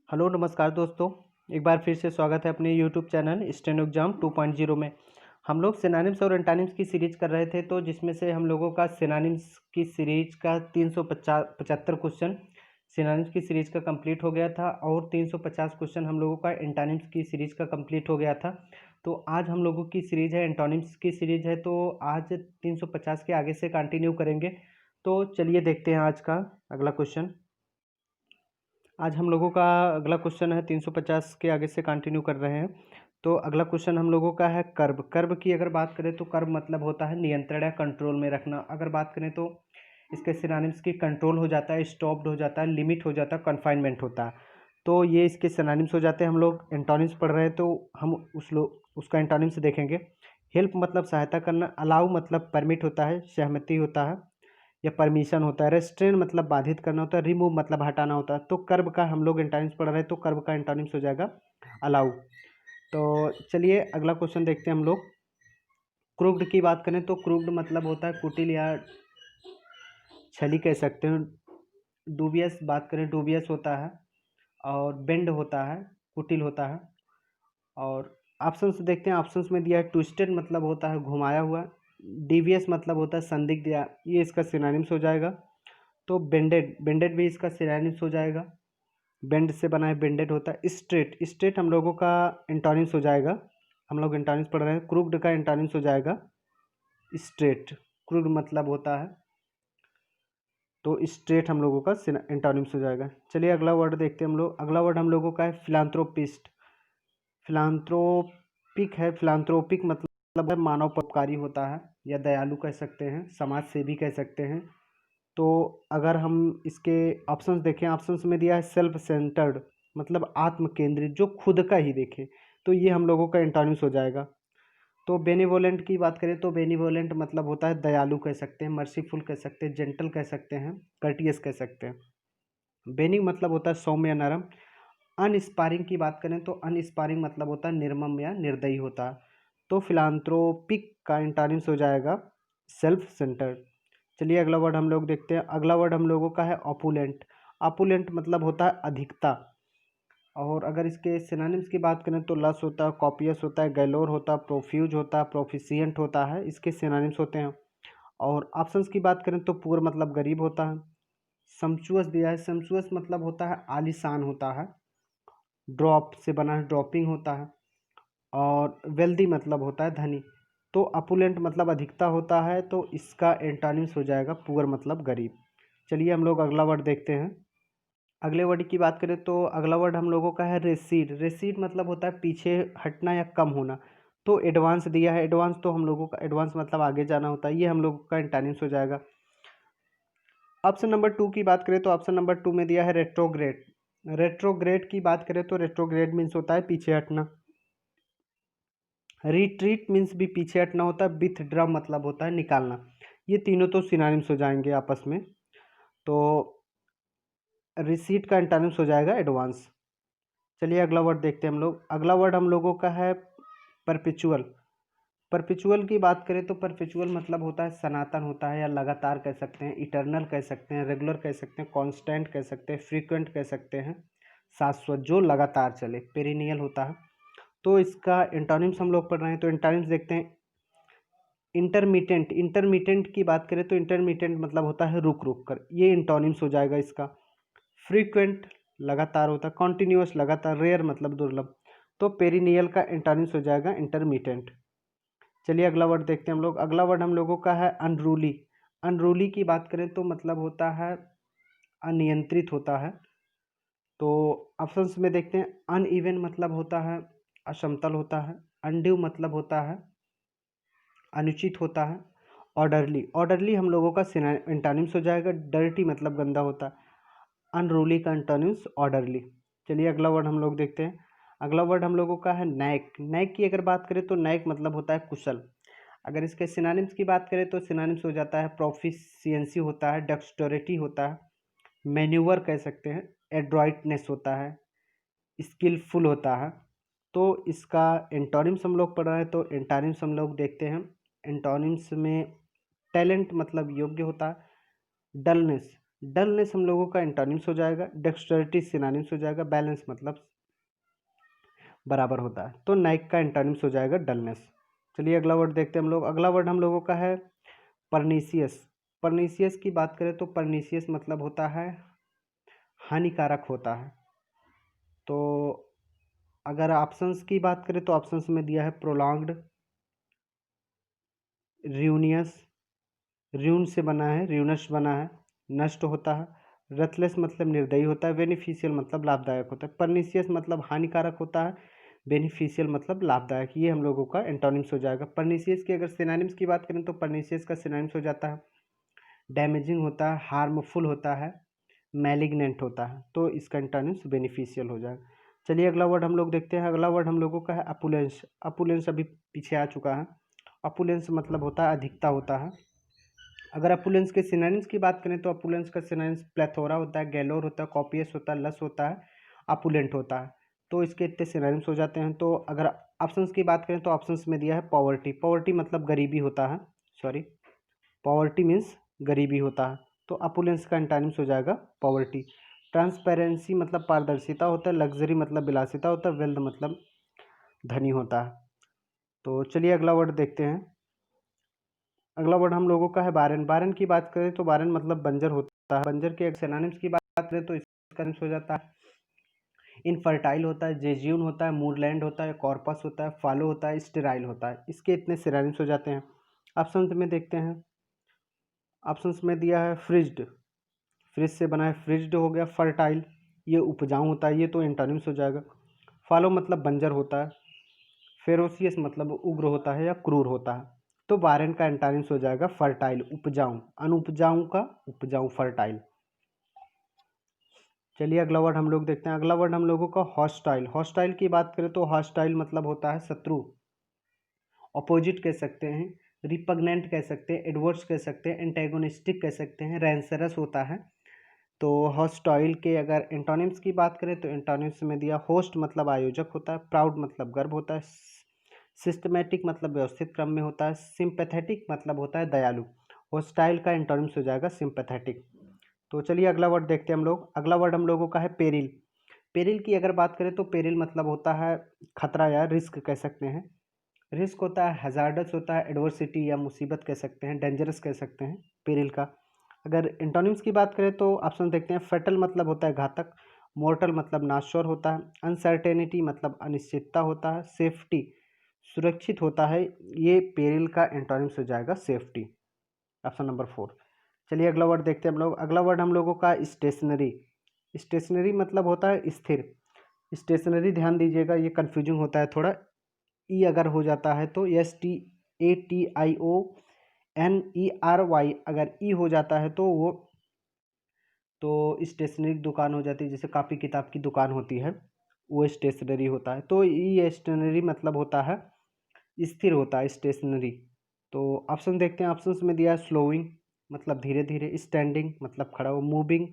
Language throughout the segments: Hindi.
हेलो नमस्कार दोस्तों। एक बार फिर से स्वागत है अपने यूट्यूब चैनल स्टेनो एग्जाम 2.0 में। हम लोग सिनोनिम्स और एंटोनिम्स की सीरीज कर रहे थे, तो जिसमें से हम लोगों का सिनोनिम्स की सीरीज का 375 क्वेश्चन सिनोनिम्स की सीरीज का कंप्लीट हो गया था और 350 क्वेश्चन हम लोगों का एंटोनिम्स की सीरीज का कंप्लीट हो गया था। तो आज हम लोगों की सीरीज है एंटोनिम्स की सीरीज है, तो आज 350 के आगे से कंटिन्यू करेंगे। तो चलिए देखते हैं आज का अगला क्वेश्चन। आज हम लोगों का अगला क्वेश्चन है 350 के आगे से कंटिन्यू कर रहे हैं। तो अगला क्वेश्चन हम लोगों का है कर्व। कर्व की अगर बात करें तो कर्व मतलब होता है नियंत्रण या कंट्रोल में रखना। अगर बात करें तो इसके सिनोनिम्स की कंट्रोल हो जाता है, स्टॉप्ड हो जाता है, लिमिट हो जाता है, कन्फाइनमेंट होता है। तो ये इसके सिनोनिम्स हो जाते हैं। हम लोग एंटोनिम्स पढ़ रहे हैं तो हम उसका एंटोनिम्स देखेंगे। हेल्प मतलब सहायता करना, अलाउ मतलब परमिट होता है, सहमति होता है या परमिशन होता है, रेस्ट्रेन मतलब बाधित करना होता है, रिमूव मतलब हटाना होता है। तो कर्व का हम लोग एंटोनिम्स पढ़ रहे हैं, तो कर्व का एंटोनिम्स हो जाएगा अलाउ। तो चलिए अगला क्वेश्चन देखते हैं हम लोग। क्रूक्ड की बात करें तो क्रूक्ड मतलब होता है कुटिल या छली कह सकते हैं। डूबियस बात करें, डूबियस होता है और बेंड होता है, कुटिल होता है। और ऑप्शंस देखते हैं। ऑप्शंस में दिया है ट्विस्टेड मतलब होता है घुमाया हुआ, डिवियस मतलब होता है संदिग्ध, या ये इसका सिनोनिम्स हो जाएगा। तो बेंडेड, बेंडेड भी इसका सिनोनिम्स हो जाएगा। बेंड से बना है, बेंडेड होता है। स्ट्रेट, स्ट्रेट हम लोगों का एंटोनिम्स हो जाएगा। हम लोग एंटोनिम्स पढ़ रहे हैं। क्रूक्ड का एंटोनिम्स हो जाएगा स्ट्रेट। क्रूक्ड मतलब होता है, तो स्ट्रेट हम लोगों का एंटोनिम्स हो जाएगा। चलिए अगला वर्ड देखते हैं हम लोग। अगला वर्ड हम लोगों का है फिलांथ्रोपिस्ट। फिलांथ्रोपिक है। फिलांथ्रोपिक मतलब है मानव परोपकारी होता है, या दयालु कह सकते हैं, समाज सेवी कह सकते हैं। तो अगर हम इसके ऑप्शंस देखें, ऑप्शंस में दिया है सेल्फ सेंटर्ड मतलब आत्म केंद्रित, जो खुद का ही देखे। तो ये हम लोगों का एंटोनिम्स हो जाएगा। तो बेनिवोलेंट की बात करें तो बेनिवोलेंट मतलब होता है दयालु कह सकते हैं, मर्सीफुल कह सकते हैं, जेंटल कह सकते हैं, कर्टियस कह सकते हैं। बेनिग मतलब होता है सौम्य या नरम। अनस्पायरिंग की बात करें तो अनस्पायरिंग मतलब होता है निर्मम या निर्दयी होता है। तो फिलांथ्रोपिक का एंटोनिम्स हो जाएगा सेल्फ सेंटर्ड। चलिए अगला वर्ड हम लोग देखते हैं। अगला वर्ड हम लोगों का है ऑपुलेंट। ऑपुलेंट मतलब होता है अधिकता। और अगर इसके सिनोनिम्स की बात करें तो लस होता है, कॉपियस होता है, गैलोर होता है, प्रोफ्यूज होता है, प्रोफिशिएंट होता है, इसके सिनोनिम्स होते हैं। और ऑप्शंस की बात करें तो पुअर मतलब गरीब होता है। सम्चुअस दिया है। सम्चुअस मतलब होता है आलीशान होता है। ड्रॉप से बना है, ड्रॉपिंग होता है। और वेल्दी मतलब होता है धनी। तो अपुलेंट मतलब अधिकता होता है, तो इसका एंटोनिम्स हो जाएगा पुअर मतलब गरीब। चलिए हम लोग अगला वर्ड देखते हैं। अगले वर्ड की बात करें तो अगला वर्ड हम लोगों का है रेसीड। रेसीड मतलब होता है पीछे हटना या कम होना। तो एडवांस दिया है। एडवांस तो हम लोगों का एडवांस मतलब आगे जाना होता है, ये हम लोगों का एंटोनिम्स हो जाएगा। ऑप्शन नंबर 2 की बात करें तो ऑप्शन नंबर 2 में दिया है रेट्रोग्रेड। रेट्रोग्रेड की बात करें तो रेट्रोग्रेड मीन्स होता है पीछे हटना। रिट्रीट मीन्स भी पीछे हटना होता है। विथड्रॉ मतलब होता है निकालना। ये तीनों तो सिनोनिम्स हो जाएंगे आपस में। तो रिसीट का एंटोनिम्स हो जाएगा एडवांस। चलिए अगला वर्ड देखते हैं हम लोग। अगला वर्ड हम लोगों का है परपेचुअल। परपेचुअल की बात करें तो परपेचुअल मतलब होता है सनातन होता है, या लगातार कह सकते हैं, इटर्नल कह सकते हैं, रेगुलर कह सकते हैं, कांस्टेंट कह सकते हैं, फ्रीक्वेंट कह सकते हैं, शाश्वत जो लगातार चले, पेरिनियल होता है। तो इसका एंटोनिम्स हम लोग पढ़ रहे हैं, तो एंटोनिम्स देखते हैं। इंटरमीडिएंट, इंटरमीडिएंट की बात करें तो इंटरमीडिएंट मतलब होता है रुक रुक कर, ये एंटोनिम्स हो जाएगा इसका। फ्रीक्वेंट लगातार होता है, कॉन्टिन्यूअस लगातार, रेयर मतलब दुर्लभ। तो पेरिनियल का एंटोनिम्स हो जाएगा इंटरमीडिएंट। चलिए अगला वर्ड देखते हैं हम लोग। अगला वर्ड हम लोगों का है अनरूली। अनरूली की बात करें तो मतलब होता है अनियंत्रित होता है। तो ऑप्शंस में देखते हैं। अनइवन मतलब होता है असमतल होता है। अनड्यू मतलब होता है अनुचित होता है। ऑर्डरली, ऑर्डरली हम लोगों का एंटोनिम्स हो जाएगा। डर्टी मतलब गंदा होता है। अनरूली का एंटोनिम्स ऑर्डरली। चलिए अगला वर्ड हम लोग देखते हैं। अगला वर्ड हम लोगों का है नैक। नैक की अगर बात करें तो नैक मतलब होता है कुशल। अगर इसके सिनोनिम्स की बात करें तो सिनोनिम्स हो जाता है प्रोफिशिएंसी होता है, डेक्स्टोरिटी होता है, मैन्यूवर कह सकते हैं, एड्रॉइटनेस होता है, स्किलफुल होता है। तो इसका एंटोनिम्स हम लोग पढ़ रहे हैं, तो एंटोनिम्स हम लोग देखते हैं। एंटोनिम्स में टैलेंट मतलब योग्य होता है। डलनेस, डलनेस हम लोगों का एंटोनिम्स हो जाएगा। डेक्स्टरिटी सिनोनिम्स हो जाएगा। बैलेंस मतलब बराबर होता है। तो नाइक का एंटोनिम्स हो जाएगा डलनेस। चलिए अगला वर्ड देखते हैं हम लोग। अगला वर्ड हम लोगों का है परनीसियस। परनीसियस की बात करें तो परनीसियस मतलब होता है हानिकारक होता है। तो अगर ऑप्शंस की बात करें तो ऑप्शंस में दिया है प्रोलॉन्ग्ड, र्यूनियस, र्यून से बना है, र्यूनस बना है, नष्ट होता है, रथलेस मतलब निर्दयी होता है, बेनिफिशियल मतलब लाभदायक होता है। परनीसियस मतलब हानिकारक होता है, बेनिफिशियल मतलब लाभदायक। ये हम लोगों का एंटोनिम्स हो जाएगा। परनीसियस की अगर सिनोनिम्स की बात करें तो परनीसियस का सिनोनिम्स हो जाता है डैमेजिंग होता है, हार्मफुल होता है, मैलिग्नेंट होता है। तो इसका एंटोनिम्स बेनिफिशियल हो जाएगा। चलिए अगला वर्ड हम लोग देखते हैं। अगला वर्ड हम लोगों का है अपुलेंस। अपुलेंस अभी पीछे आ चुका है। अपुलेंस मतलब होता है अधिकता होता है। अगर अपुलेंस के सिनोनिम्स की बात करें तो अपुलेंस का सिनोनिम्स प्लेथोरा होता है, गैलोर होता है, कॉपियस होता है, लस होता है, अपुलेंट होता है। तो इसके इतने सिनोनिम्स हो जाते हैं। तो अगर ऑप्शंस की बात करें तो ऑप्शंस में दिया है पॉवर्टी। पॉवर्टी मतलब गरीबी होता है, सॉरी, पॉवर्टी मीन्स गरीबी होता है। तो अपुलेंस का एंटोनिम्स हो जाएगा पॉवर्टी। ट्रांसपेरेंसी मतलब पारदर्शिता होता है, लग्जरी मतलब विलासिता होता है, वेल्थ मतलब धनी होता है। तो चलिए अगला वर्ड देखते हैं। अगला वर्ड हम लोगों का है बारन। बारन की बात करें तो बारन मतलब बंजर होता है। बंजर के सिनोनिम्स की बात करें तो इसका एंटोनिम्स हो जाता है इनफर्टाइल होता है, जेज्यून होता है, मूरलैंड होता है, कॉर्पस होता है, फालो होता है, स्टेराइल होता है। इसके इतने सिनोनिम्स हो जाते हैं। ऑप्शंस में देखते हैं। ऑप्शंस में दिया है फ्रिज्ड, फ्रिज से बना है, फ्रिज्ड हो गया। फर्टाइल ये उपजाऊ होता है, ये तो एंटोनिम्स हो जाएगा। फालो मतलब बंजर होता है। फेरोसियस मतलब उग्र होता है या क्रूर होता है। तो बारन का एंटोनिम्स हो जाएगा फर्टाइल, उपजाऊ। अनुपजाऊ का उपजाऊ, फर्टाइल। चलिए अगला वर्ड हम लोग देखते हैं। अगला वर्ड हम लोगों का हॉस्टाइल। हॉस्टाइल की बात करें तो हॉस्टाइल मतलब होता है शत्रु, अपोजिट कह सकते हैं, रिपग्नेंट कह सकते हैं, एडवर्स कह सकते हैं, एंटेगोनिस्टिक कह सकते हैं, रैंसरस होता है। तो हॉस्टाइल के अगर एंटोनिम्स की बात करें तो एंटोनिम्स में दिया होस्ट मतलब आयोजक होता है, प्राउड मतलब गर्व होता है, सिस्टमेटिक मतलब व्यवस्थित क्रम में होता है, सिंपैथेटिक मतलब होता है दयालु। हॉस्टाइल का एंटोनिम्स हो जाएगा सिंपैथेटिक। तो चलिए अगला वर्ड देखते हैं हम लोग। अगला वर्ड हम लोगों का है पेरिल। पेरिल की अगर बात करें तो पेरिल मतलब होता है खतरा या रिस्क कह सकते हैं। रिस्क होता है, हैजार्डस होता है, एडवर्सिटी या मुसीबत कह सकते हैं, डेंजरस कह सकते हैं पेरिल का। अगर एंटोनिम्स की बात करें तो ऑप्शन देखते हैं। फेटल मतलब होता है घातक, मोर्टल मतलब नाश्वर होता है, अनसर्टेनिटी मतलब अनिश्चितता होता है, सेफ्टी सुरक्षित होता है। ये पेरिल का एंटोनिम्स हो जाएगा सेफ्टी, ऑप्शन नंबर 4। चलिए अगला वर्ड देखते हैं हम लोग। अगला वर्ड हम लोगों का स्टेशनरी। स्टेशनरी मतलब होता है स्थिर। स्टेशनरी ध्यान दीजिएगा, ये कन्फ्यूजिंग होता है थोड़ा। ई अगर हो जाता है तो STATIONERY, अगर ई हो जाता है तो वो तो स्टेशनरी दुकान हो जाती है। जैसे कापी किताब की दुकान होती है, वो स्टेशनरी होता है। तो ई स्टेशनरी मतलब होता है स्थिर होता है स्टेशनरी। तो ऑप्शन देखते हैं। ऑप्शंस में दिया है स्लोइंग मतलब धीरे धीरे, स्टैंडिंग मतलब खड़ा हो, मूविंग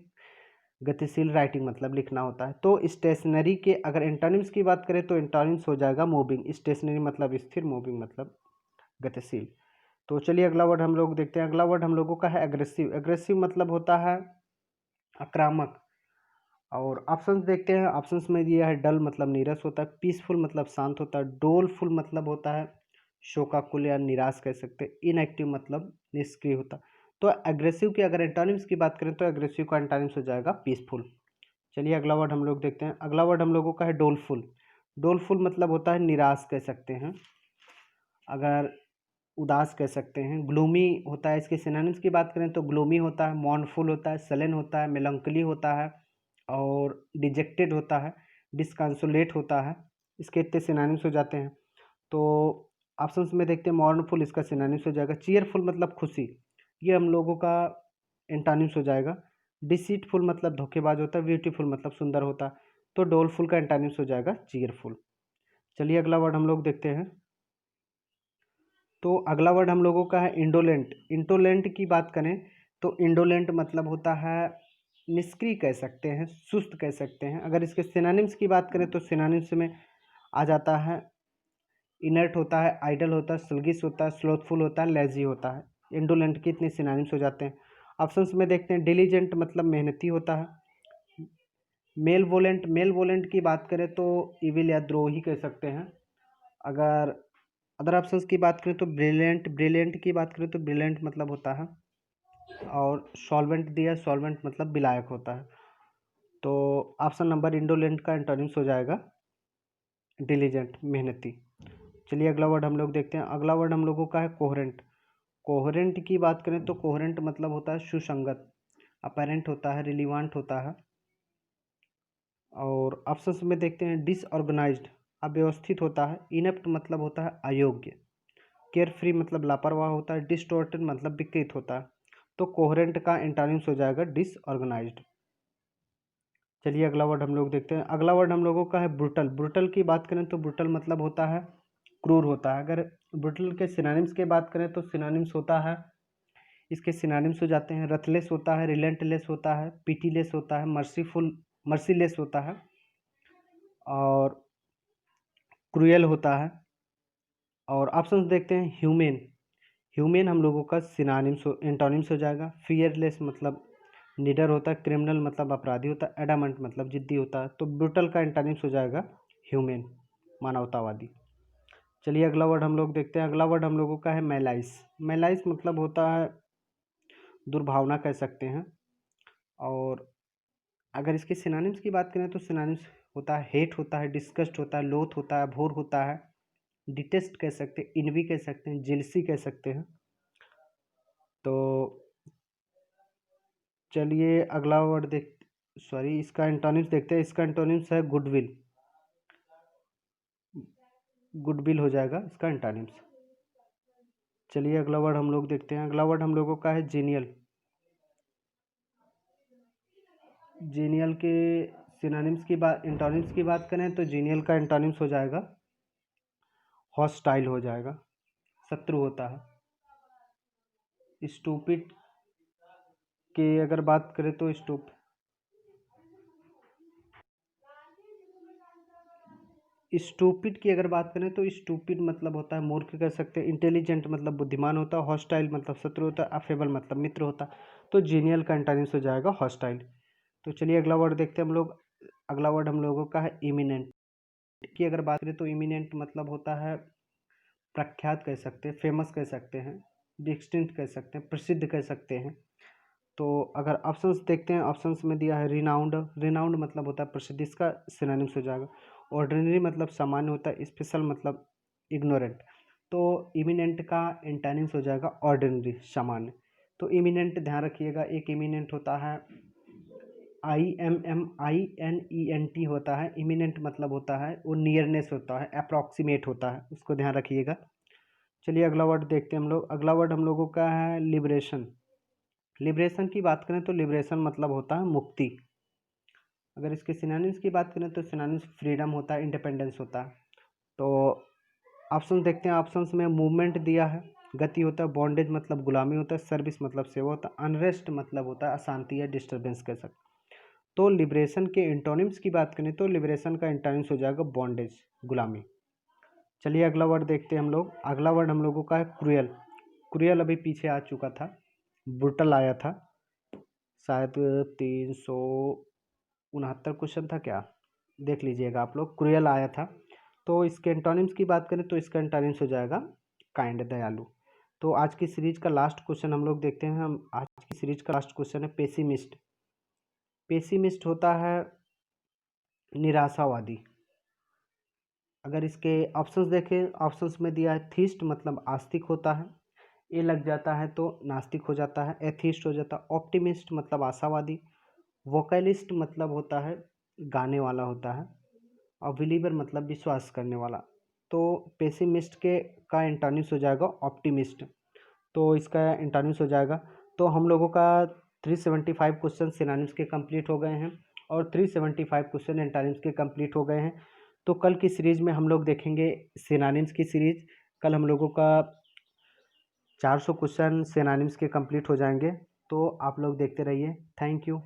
गतिशील, राइटिंग मतलब लिखना होता है। तो स्टेशनरी के अगर एंटोनिम्स की बात करें तो एंटोनिम्स हो जाएगा मूविंग। स्टेशनरी मतलब स्थिर, मूविंग मतलब गतिशील। तो चलिए अगला वर्ड हम लोग देखते हैं। अगला वर्ड हम लोगों का है एग्रेसिव। एग्रेसिव मतलब होता है आक्रामक। और ऑप्शंस देखते हैं। ऑप्शंस में दिया है डल मतलब नीरस होता है, पीसफुल मतलब शांत होता है, डोलफुल मतलब होता है शोकाकुल या निराश कह सकते हैं, इनएक्टिव मतलब निष्क्रिय होता है। तो एग्रेसिव के अगर एंटोनिम्स की बात करें तो एग्रेसिव का एंटोनिम्स हो जाएगा पीसफुल। चलिए अगला वर्ड हम लोग देखते हैं। अगला वर्ड हम लोगों का है डोलफुल। डोलफुल मतलब होता है निराश कह सकते हैं, अगर उदास कह सकते हैं। ग्लूमी होता है। इसके सिनोनिम्स की बात करें तो ग्लूमी होता है, मॉर्नफुल होता है, सलेन होता है, मेलंकली होता है और डिजेक्टेड होता है, डिस्कंसोलेट होता है। इसके इतने सिनोनिम्स हो जाते हैं। तो ऑप्शंस में देखते हैं। मॉर्नफुल इसका सिनोनिम्स हो जाएगा। चीयरफुल मतलब खुशी, ये हम लोगों का एंटोनिम्स हो जाएगा। डिसीटफुल मतलब धोखेबाज होता है, ब्यूटीफुल मतलब सुंदर होता है। तो डोलफुल का एंटोनिम्स हो जाएगा चीयरफुल। चलिए अगला वर्ड हम लोग देखते हैं। तो अगला वर्ड हम लोगों का है इंडोलेंट। इंडोलेंट की बात करें तो इंडोलेंट मतलब होता है निष्क्रिय कह सकते हैं, सुस्त कह सकते हैं। अगर इसके सिनोनिम्स की बात करें तो सिनोनिम्स में आ जाता है इनर्ट होता है, आइडल होता है, स्लगिश होता है, स्लोथफुल होता है, लेजी होता है। इंडोलेंट के इतने सिनोनिम्स हो जाते हैं। ऑप्शंस में देखते हैं, डिलीजेंट मतलब मेहनती होता है। मेल वोलेंट की बात करें तो इविल या द्रोही कह सकते हैं। अगर अदर ऑप्शंस की बात करें तो ब्रिलियंट की बात करें तो ब्रिलियंट मतलब होता है। और सॉल्वेंट दिया, सॉल्वेंट मतलब विलायक होता है। तो ऑप्शन नंबर इंडोलेंट का एंटोनिम्स हो जाएगा डिलीजेंट, मेहनती। चलिए अगला वर्ड हम लोग देखते हैं। अगला वर्ड हम लोगों का है कोहेरेंट। कोहेरेंट की बात करें तो कोहेरेंट मतलब होता है सुसंगत, अपैरेंट होता है, रिलीवांट होता है। और ऑप्शंस में देखते हैं, डिसऑर्गेनाइज्ड अव्यवस्थित होता है, इनएप्ट मतलब होता है अयोग्य, केयर फ्री मतलब लापरवाह होता है, डिस्टोर्टेड मतलब विकृत होता है। तो कोहेरेंट का एंटोनिम्स हो जाएगा डिसऑर्गेनाइज्ड। चलिए अगला वर्ड हम लोग देखते हैं। अगला वर्ड हम लोगों का है ब्रूटल। ब्रूटल की बात करें तो ब्रूटल मतलब होता है क्रूर होता है। अगर ब्रूटल के सिनोनिम्स की बात करें तो सिनोनिम्स होता है, इसके सिनोनिम्स हो जाते हैं, रथलेस होता है, रिलेंटलेस होता है, पिटीलेस होता है, मर्सीलेस होता है, और क्रूएल होता है। और ऑप्शंस देखते हैं, ह्यूमेन। ह्यूमेन हम लोगों का सिनोनिम्स एंटोनिम्स हो जाएगा। फियरलेस मतलब निडर होता है, क्रिमिनल मतलब अपराधी होता है, एडामंट मतलब जिद्दी होता है। तो ब्रूटल का एंटोनिम्स हो जाएगा ह्यूमेन, मानवतावादी। चलिए अगला वर्ड हम लोग देखते हैं। अगला वर्ड हम लोगों का है मैलाइस। मैलाइस मतलब होता है दुर्भावना कह सकते हैं। और अगर इसके सिनोनिम्स की बात करें तो सिनोनिम्स होता है, हेट होता है, डिस्गस्ट होता है, लोथ होता है, भोर होता है, डिटेस्ट कह सकते हैं, इनवी कह सकते हैं, जेलसी कह सकते हैं। तो चलिए अगला वर्ड इसका एंटोनिम्स देखते हैं। इसका एंटोनिम्स है गुडविल। गुडविल हो जाएगा इसका एंटोनिम्स। चलिए अगला वर्ड हम लोग देखते हैं। अगला वर्ड हम लोगों का है जीनियल। जीनियल के सिनोनिम्स की बात, एंटोनिम्स की बात करें तो जीनियल का एंटोनिम्स हो जाएगा हॉस्टाइल हो जाएगा, शत्रु होता है। स्टूपिड की अगर बात करें तो स्टूपिड की अगर बात करें तो स्टूपिड मतलब होता है मूर्ख कह सकते हैं, इंटेलिजेंट मतलब बुद्धिमान होता है, हॉस्टाइल मतलब शत्रु होता है, अफेबल मतलब मित्र होता है। तो जीनियल का एंटोनिम्स हो जाएगा हॉस्टाइल। तो चलिए अगला वर्ड देखते हैं हम लोग। अगला वर्ड हम लोगों का है इमिनेंट। की अगर बात करें तो इमिनेंट मतलब होता है प्रख्यात कह सकते हैं, फेमस कह सकते हैं, डिस्टिंक्ट कह सकते हैं, प्रसिद्ध कह सकते हैं। तो अगर ऑप्शंस देखते हैं, ऑप्शंस में दिया है रिनाउंड। रिनाउंड मतलब होता है प्रसिद्ध, इसका सिनोनिम्स हो जाएगा। ऑर्डिनरी मतलब सामान्य होता है, स्पेशल मतलब इग्नोरेंट। तो इमिनेंट का एंटोनिम्स हो जाएगा ऑर्डिनरी, सामान्य। तो इमिनेंट ध्यान रखिएगा, एक इमिनेंट होता है IMMINENT होता है। इमिनेंट मतलब होता है वो नियरनेस होता है, अप्रॉक्सीमेट होता है, उसको ध्यान रखिएगा। चलिए अगला वर्ड देखते हैं हम लोग। अगला वर्ड हम लोगों का है लिबरेशन। लिबरेशन की बात करें तो लिबरेशन मतलब होता है मुक्ति। अगर इसके सिनोनिम्स की बात करें तो सिनोनिम्स फ्रीडम होता है, इंडिपेंडेंस होता है। तो ऑप्शन देखते हैं। ऑप्शंस में मूवमेंट दिया है, गति होता है, बॉन्डेज मतलब गुलामी होता है, सर्विस मतलब सेवा होता है, अनरेस्ट मतलब होता है अशांति या डिस्टर्बेंस कह सकते। तो लिबरेशन के एंटोनिम्स की बात करें तो लिबरेशन का एंटोनिम्स हो जाएगा बॉन्डेज, गुलामी। चलिए अगला वर्ड देखते हैं हम लोग। अगला वर्ड हम लोगों का है क्रूएल। क्रूएल अभी पीछे आ चुका था, ब्रूटल आया था, शायद 369 क्वेश्चन था क्या, देख लीजिएगा आप लोग, क्रूएल आया था। तो इसके एंटोनिम्स की बात करें तो इसका एंटोनिम्स हो जाएगा काइंड, दयालु। तो आज की सीरीज का लास्ट क्वेश्चन हम लोग देखते हैं। हम आज की सीरीज का लास्ट क्वेश्चन है पेसिमिस्ट। पेसिमिस्ट होता है निराशावादी। अगर इसके ऑप्शंस देखें, ऑप्शंस में दिया है थीस्ट मतलब आस्तिक होता है, ए लग जाता है तो नास्तिक हो जाता है, एथीस्ट हो जाता है, ऑप्टिमिस्ट मतलब आशावादी, वोकलिस्ट मतलब होता है गाने वाला होता है, और बिलीवर मतलब विश्वास करने वाला। तो पेसिमिस्ट के का एंटोनिम्स हो जाएगा ऑप्टिमिस्ट। तो इसका एंटोनिम्स हो जाएगा। तो हम लोगों का 375 क्वेश्चन सिनोनिम्स के कंप्लीट हो गए हैं और 375 क्वेश्चन एंटोनिम्स के कंप्लीट हो गए हैं। तो कल की सीरीज में हम लोग देखेंगे सिनोनिम्स की सीरीज। कल हम लोगों का 400 क्वेश्चन सिनोनिम्स के कंप्लीट हो जाएंगे। तो आप लोग देखते रहिए। Thank you.